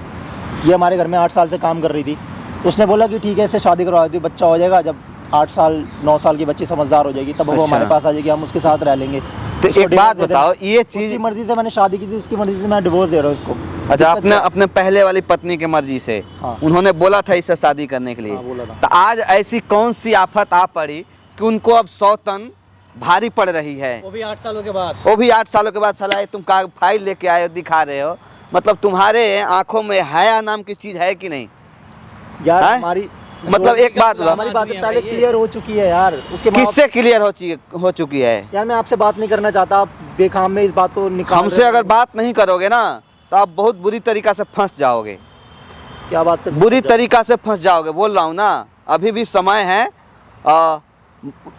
ये हमारे घर में 8 साल से काम कर रही थी। उसने बोला कि ठीक है, इससे शादी करवा दी, बच्चा हो जाएगा। जब 8 साल 9 साल की बच्ची समझदार हो जाएगी, तब वो अच्छा। हमारे पास आ जाएगी, हम उसके साथ रह लेंगे। तो उसको एक बात divorce दे बताओ, देना। ये उसकी चीज मर्जी से मैंने शादी की थी, उसकी मर्जी से मैं डिवोर्स दे रहा हूँ इसको। अच्छा, अपने अपने पहले वाली पत्नी की मर्जी से? हाँ। उन्होंने बोला था इससे शादी करने के लिए? हाँ, बोला था। तो आज ऐसी कौन सी आफत आ पड़ी कि उनको अब 100 टन भारी पड़ रही है? वो भी 8 सालों के बाद। वो भी 8 सालों के बाद। साला ये तुम फाइल लेके आए हो, दिखा रहे हो, मतलब तुम्हारे आंखों में हया नाम की चीज है कि नहीं? यार हैं? हमारी मतलब एक बात बताओ, हमारी बात पहले क्लियर हो चुकी है यार। उसके बाद किससे क्लियर हो चुकी है? यार मैं आपसे बात नहीं करना चाहता, आप बेखाम में इस बात को निकाल हमसे रहे अगर हो। बात नहीं करोगे ना, तो आप बहुत बुरी तरीका से फंस जाओगे। क्या बात से बुरी तरीका से फंस जाओगे, बोल रहा हूँ ना। अभी भी समय है,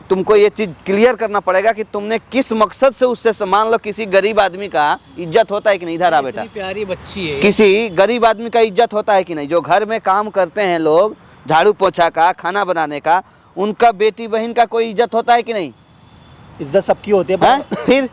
तुमको ये चीज क्लियर करना पड़ेगा कि तुमने किस मकसद से उससे, मान लो किसी गरीब आदमी का इज्जत होता है कि नहीं? इधर आ बेटा। इतनी प्यारी बच्ची है। किसी गरीब आदमी का इज्जत होता है कि नहीं? जो घर में काम करते हैं लोग, झाड़ू पोछा का, खाना बनाने का, उनका बेटी बहन का कोई इज्जत होता है कि नहीं? इज्जत सबकी होती है, हैं? फिर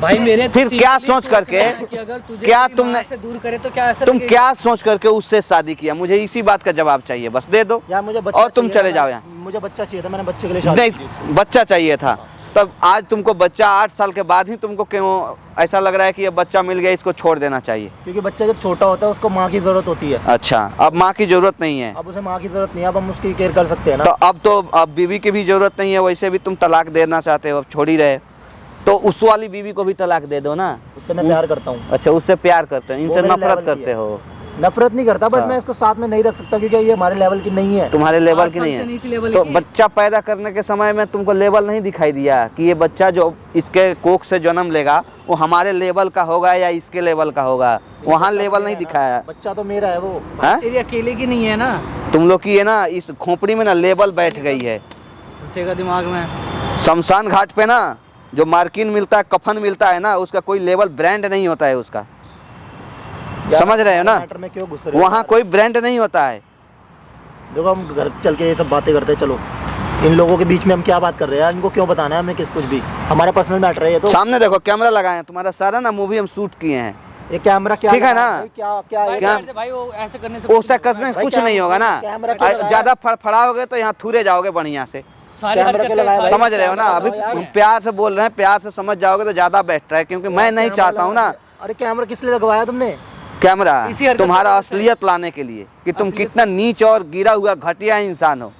भाई मेरे फिर क्या सोच करके, कि अगर तुझे क्या तेरी तुमने- माँ से दूर करे तो क्या असर तुम लगेगा? क्या सोच करके उससे शादी किया? मुझे इसी बात का जवाब चाहिए, बस दे दो। यार मुझे बच्चा और तुम चाहिए चले था, जाओ यहाँ। मुझे बच्चा चाहिए था, मैंने बच्चे के लिए शादी की थी। नहीं, बच्चा चाहिए था तब आज तुमको बच्चा 8 साल के बाद ही तुमको क्यों ऐसा लग रहा है कि ये बच्चा मिल गया, इसको छोड़ देना चाहिए? क्योंकि बच्चा जब छोटा होता है उसको माँ की ज़रूरत होती है। अच्छा, अब माँ की ज़रूरत नहीं है? अब उसे माँ की ज़रूरत नहीं है, अब हम उसकी केयर कर सकते हैं ना। तो अब बीवी की भी ज़रूरत नहीं है, वैसे भी तुम तलाक देना चाहते हो, अब छोड़ ही रहे, तो उस वाली बीवी को भी तलाक दे दो ना। उससे मैं प्यार करता हूँ। अच्छा, उससे प्यार करते हो, इनसे मेरे नफरत लेवल की करते है। हो? नफरत नहीं करता, बट हाँ। मैं इसको साथ में नहीं रख सकता क्योंकि ये हमारे लेवल की नहीं है। तुम्हारे लेवल 8 की साल नहीं से है? नीचे लेवल तो की है। बच्चा पैदा करने के समय में तुमको लेवल नहीं दिखाई दिया कि ये बच्चा जो इसके कोख से जन्म लेगा वो हमारे लेवल का होगा या इसके लेवल का होगा? वहाँ लेवल नहीं दिखाया। बच्चा तो मेरा है वो। हैं? तेरी अकेले की नहीं है ना, तुम लोग की है ना, इस खोपड़ी में ना लेवल बैठ गई है। उसे का दिमाग में। शमशान घाट पे ना जो मार्किन मिलता है, कफन मिलता है ना, उसका कोई लेवल ब्रांड नहीं होता है उसका। समझ रहे हो ना? मैटर में क्यों घुस रहे हो? वहाँ कोई ब्रांड नहीं होता है। देखो हम घर चल के ये सब बातें करते हैं, चलो इन लोगों के बीच में हम क्या बात कर रहे हैं यार, इनको क्यों बताना है हमें कुछ भी? हमारा पर्सनल मैटर है ये तो। सामने देखो कैमरा लगाए हैं, तुम्हारा सारा ना मूवी हम शूट किए हैं। ये कैमरा क्या ठीक है लगा ना? भाई, क्या क्या भाई, क्या भाई वो ऐसे करने से उससे कसने से कुछ नहीं होगा ना। कैमरा क्यों लगाया? ज्यादा फड़फड़ाओगे तो यहाँ थूरे जाओगे बढ़िया से। सारी कैमरा हरकतें, क्यों लगाया भाई? समझ रहे हो ना? अभी यार। प्यार से बोल रहे हैं, प्यार से समझ जाओगे तो ज्यादा बेस्ट है, क्योंकि मैं नहीं चाहता हूँ ना अरे कैमरा किस लिए लगवाया तुमने? कैमरा इसी हरकत तुम्हारा से- असलियत लाने के लिए कि तुम कितना नीच और गिरा हुआ घटिया इंसान हो।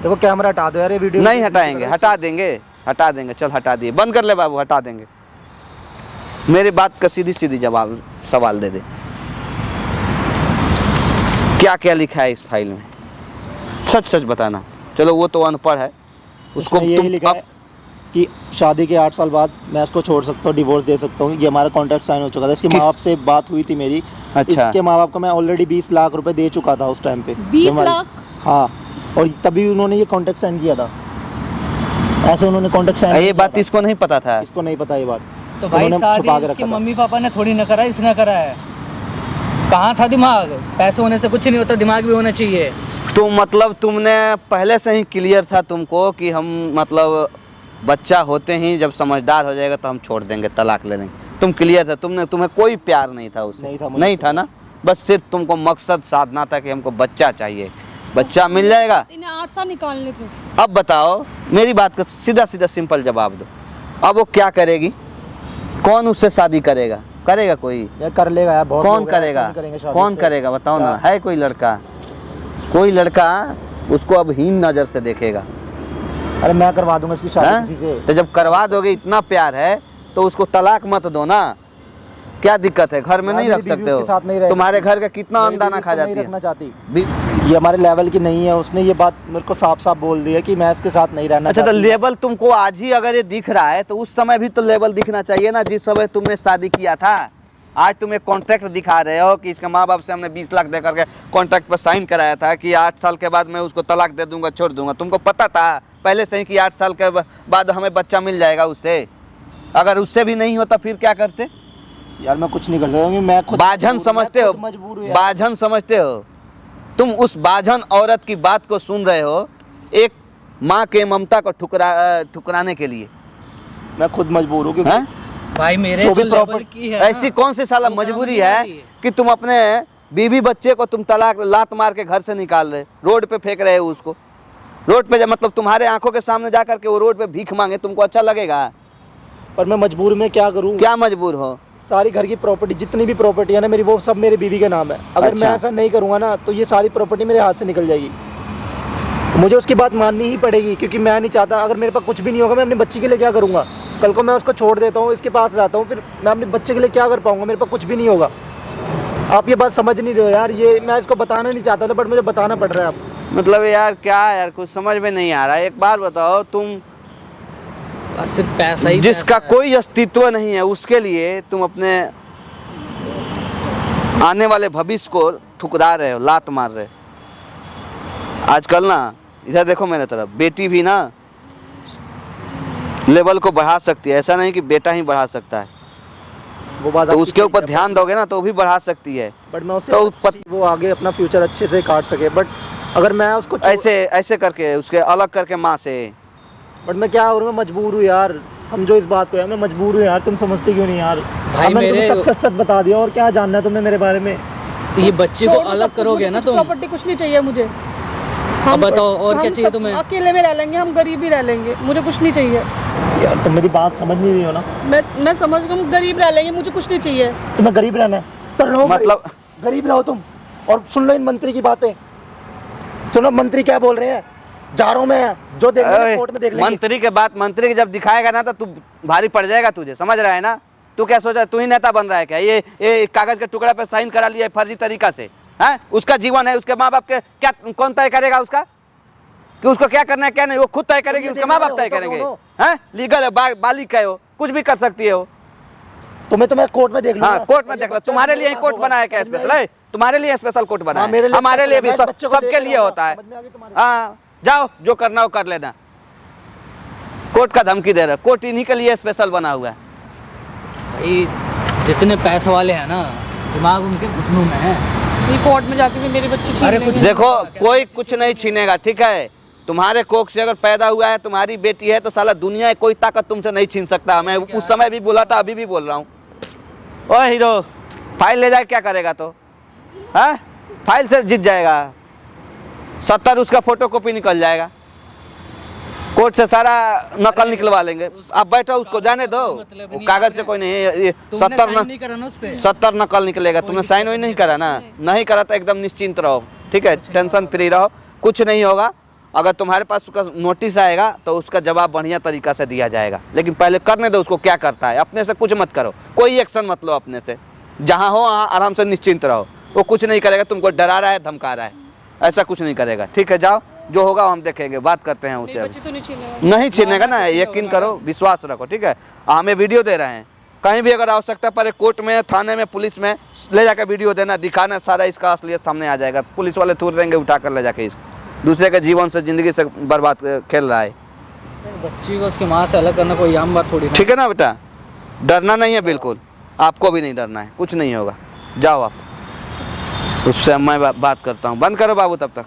देखो कैमरा हटा दो यार, ये वीडियो नहीं हटाएंगे, हटा देंगे, चल हटा दिए, बंद कर ले बाबू, हटा देंगे। मेरी बात का सीधी सीधी जवाब सवाल दे दे, क्या क्या लिखा है इस फाइल में? सच सच बताना। चलो वो तो अनपढ़ है, उसको उसमें यही तुम लिखा है कि शादी के 8 साल बाद मैं इसको छोड़ सकता हूँ, डिवोर्स दे सकता हूँ। ये हमारा कॉन्ट्रैक्ट साइन हो चुका था। इसके किस- माँ बाप से बात हुई थी मेरी। अच्छा। इसके माँ बाप को मैं ऑलरेडी 20 लाख रुपए दे चुका था उस टाइम पे। 20 जब हमारी- लाख? हाँ, और तभी उन्होंने ये कॉन्ट्रैक्ट साइन किया था। ऐसे उन्होंने कॉन्ट्रैक्ट साइन ये बात इसको नहीं पता था। इसको नहीं पता ये बात। तो भाई उन्होंने शादी छुपा के इसके रखा था। मम्मी पापा ने थोड़ी ना करा, इसने करा है। कहाँ था दिमाग? पैसे होने से कुछ नहीं होता, दिमाग भी होना चाहिए। तो मतलब तुमने पहले से ही क्लियर था तुमको कि हम मतलब बच्चा होते ही जब समझदार हो जाएगा तो हम छोड़ देंगे, तलाक ले लेंगे? तुम क्लियर था? तुम्हें कोई प्यार नहीं था उससे? नहीं था मुझे नहीं था ना? बस सिर्फ तुमको मकसद साधना था कि हमको बच्चा चाहिए, बच्चा मिल जाएगा। इन्हें 8 साल निकालने थे। अब बताओ, मेरी बात का सीधा सीधा सिंपल जवाब दो। अब वो क्या करेगी? कौन उससे शादी करेगा? करेगा कोई? यार कर लेगा यार, बहुत कौन लोग हैं, करेगा? नहीं करेंगे शादी कौन से। करेगा बताओ ना? है कोई लड़का? कोई लड़का उसको अब हीन नजर से देखेगा? अरे मैं करवा दूंगा इसकी शादी हैं? किसी से। तो जब करवा दोगे, इतना प्यार है तो उसको तलाक मत दो ना। क्या दिक्कत है? घर में यार नहीं मेरी रख बीवी सकते उसके साथ नहीं हो? रह तुम्हारे सकती। घर का कितना मेरी अंदाना बीवी खा उसको नहीं जाती रखना है? चाहती। ये हमारे लेवल की नहीं है। उसने ये बात मेरे को साफ साफ बोल दी है कि मैं इसके साथ नहीं रहना अच्छा, तो चाहती। लेवल तुमको आज ही अगर ये दिख रहा है तो उस समय भी तो लेवल दिखना चाहिए ना, जिस समय तुमने शादी किया था। आज तुम एक कॉन्ट्रैक्ट दिखा रहे हो कि इसके माँ बाप से हमने 20 लाख दे करके कॉन्ट्रैक्ट पर साइन कराया था कि 8 साल के बाद मैं उसको तलाक दे दूंगा, छोड़ दूंगा। तुमको पता था पहले से ही कि 8 साल के बाद हमें बच्चा मिल जाएगा उससे? अगर उससे भी नहीं होता फिर क्या करते? यार मैं कुछ नहीं कर सकता क्योंकि मैं खुद बाझन समझते हो? मजबूर हूँ यार। बाझन समझते हो? तुम उस बाझन औरत की बात को सुन रहे हो एक माँ के ममता को ठुकराने के लिए। मैं खुद मजबूर हूँ क्योंकि हैं? भाई मेरे जो जो भी लेवल प्रॉपर- की है ना, ऐसी कौन सी साला वो काम मजबूरी नहीं है आती है। कि तुम अपने बीवी बच्चे को तुम तलाक लात मार के घर से निकाल रहे, रोड पे फेंक रहे हो उसको? रोड पे मतलब तुम्हारे आंखों के सामने जा करके वो रोड पे भीख मांगे, तुमको अच्छा लगेगा? पर मैं मजबूर में क्या करूँ? क्या मजबूर हो? सारी घर की प्रॉपर्टी, जितनी भी प्रॉपर्टी है ना मेरी, वो सब मेरी बीवी के नाम है। अगर अच्छा। मैं ऐसा नहीं करूँगा ना तो ये सारी प्रॉपर्टी मेरे हाथ से निकल जाएगी। मुझे उसकी बात माननी ही पड़ेगी क्योंकि मैं नहीं चाहता, अगर मेरे पास कुछ भी नहीं होगा मैं अपने बच्चे के लिए क्या करूँगा? कल को मैं उसको छोड़ देता हूँ, इसके पास रहता हूँ, फिर मैं अपने बच्चे के लिए क्या कर पाऊँगा? मेरे पास कुछ भी नहीं होगा। आप ये बात समझ नहीं रहे हो यार। ये मैं इसको बताना नहीं चाहता था बट मुझे बताना पड़ रहा है अब। मतलब यार क्या यार, कुछ समझ में नहीं आ रहा है। एक बात बताओ, तुम सिर्फ पैसा ही जिसका पैसा है। कोई अस्तित्व नहीं है उसके लिए तुम अपने आने वाले भविष्य को ठुकरा रहे हो, लात मार रहे हो। आजकल ना इधर देखो मेरे तरफ, बेटी भी ना लेवल को बढ़ा सकती है, ऐसा नहीं कि बेटा ही बढ़ा सकता है। वो बात तो आपकी उसके ठीक ऊपर है, ध्यान दोगे ना तो वो भी बढ़ा सकती है। बट मैं उसे तो वो आगे अपना फ्यूचर अच्छे से काट सके। बट अगर मैं उसको ऐसे करके उसके अलग करके माँ से। बट मैं क्या करूँ? मैं मजबूर हूँ यार, समझो इस बात को यार। मैं मजबूर हूँ यार, तुम समझते क्यों नहीं यार? भाई अब मैंने मेरे- तुम्हें सब सच सच बता दिया और क्या जानना है तुम्हें मेरे बारे में? ये बच्चे को छोड़ो, अलग सब कुछ, करोगे मुझे ना कुछ तुम। प्रॉपर्टी कुछ नहीं चाहिए मुझे। अब बताओ और क्या चाहिए तुम्हें? अकेले में रह लेंगे, हम गरीब ही रह लेंगे, मुझे कुछ नहीं चाहिए। यार तुम मेरी बात समझ नहीं रही हो ना। मैं समझ गई, हम गरीब रह लेंगे, मुझे कुछ नहीं चाहिए। तुम्हें गरीब रहना है तो रहो, मतलब गरीब रहो तुम। और सुन लो इन मंत्री की बातें, सुनो मंत्री क्या बोल रहे हैं। जा रहा हूँ मैं, जो देख लेंगे कोर्ट में देख लेंगे। मंत्री के बात, मंत्री के जब दिखाएगा ना तो तू भारी पड़ जाएगा तुझे, समझ रहा है ना? तू क्या सोचा, तू ही नेता बन रहा है क्या? ये कागज के टुकड़ा पे साइन करा लिया है फर्जी तरीका से, हैं? उसका जीवन है, उसके माँ बाप के क्या कौन तय करेगा उसका कि उसको क्या करना है क्या नहीं? वो खुद तय करेगी, उसके माँ बाप तय करेंगे, हैं? लीगल है, बालिक है, वो कुछ भी कर सकती है वो। तुम्हें कोर्ट में देख लो। हाँ कोर्ट में देख लो, तुम्हारे लिए ही कोर्ट बनाया क्या स्पेशल है? तुम्हारे लिए स्पेशल कोर्ट बना है, मेरे लिए हमारे लिए भी बच्चों को सबके देख लिए रहा हूँ, होता है। समझ में आ गई तुम्हारे? हाँ जाओ, जो करना हो कर लेना। कोर्ट का धमकी दे रहा है, कोर्ट इन्हीं के लिए स्पेशल बना हुआ है। भाई जितने पैसे वाले हैं ना, दिमाग उनके घुटनों में है। ये कोर्ट में जाके भी मेरे बच्चे छीन अरे लेंगे। कुछ देखो कोई कुछ नहीं छीनेगा, ठीक है? तुम्हारे कोख से अगर पैदा हुआ है, तुम्हारी बेटी है, तो साला दुनिया की कोई ताकत तुमसे नहीं छीन सकता। मैं उस समय भी बोला था, अभी भी बोल रहा हूँ। ओ हीरो, फाइल ले जाए क्या करेगा तो? हाँ फाइल से जीत जाएगा, 70 उसका फोटो कॉपी निकल जाएगा, कोर्ट से सारा नकल निकलवा लेंगे। आप बैठो, उसको जाने दो, वो कागज से कोई नहीं, ये 70 नकल निकलेगा। तुमने साइन वही नहीं करा ना? नहीं करा तो एकदम निश्चिंत रहो, ठीक है? टेंशन फ्री रहो, कुछ नहीं होगा। अगर तुम्हारे पास उसका नोटिस आएगा तो उसका जवाब बढ़िया तरीका से दिया जाएगा, लेकिन पहले करने दो उसको क्या करता है। अपने से कुछ मत करो, कोई एक्शन मत लो अपने से। जहाँ हो वहाँ आराम से निश्चिंत रहो, वो कुछ नहीं करेगा, तुमको डरा रहा है, धमका रहा है, ऐसा कुछ नहीं करेगा, ठीक है? जाओ, जो होगा हम देखेंगे, बात करते हैं उससे। बच्चे तो नहीं छीनेगा। नहीं छीनेगा ना, यकीन करो, विश्वास रखो, ठीक है? हमें वीडियो दे रहे हैं, कहीं भी अगर आवश्यकता पड़े, कोर्ट में, थाने में, पुलिस में ले जाकर वीडियो देना, दिखाना, सारा इसका असलियत सामने आ जाएगा। पुलिस वाले थूर देंगे उठा कर ले जाके इसको। दूसरे के जीवन से, जिंदगी से बर्बाद खेल रहा है। बच्ची को उसकी माँ से अलग करना कोई आम बात थोड़ी ना। ठीक है ना बेटा, डरना नहीं है बिल्कुल, आपको भी नहीं डरना है, कुछ नहीं होगा। जाओ आप, उससे मैं बात करता हूँ। बंद करो बाबू तब तक।